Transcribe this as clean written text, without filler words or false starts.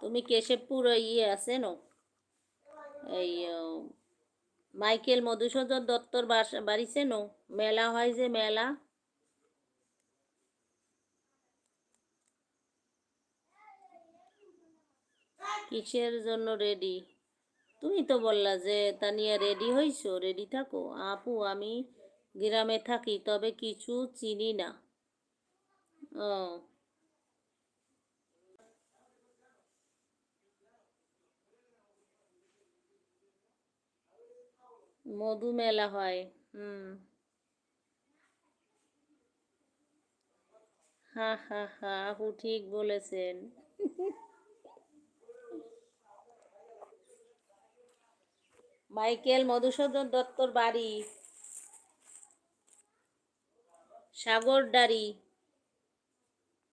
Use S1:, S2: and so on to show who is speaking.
S1: তুমি কেশবপুর ইয়ে আছেন এই মাইকেল মধুসূদন দত্তর বাড়ি চেনো? মেলা হয় যে মেলা, কিসের জন্য রেডি? তুমি তো বললা যে তানিয়া রেডি হইছো, রেডি থাকো। আপু আমি গ্রামে থাকি, তবে কিছু চিনি না। ও, মধু মেলা হয়। হুম। হা হা হা, আপু ঠিক বলেছেন। মাইকেল মধুসূদন দত্তর বাড়ি সাগরদাড়ি।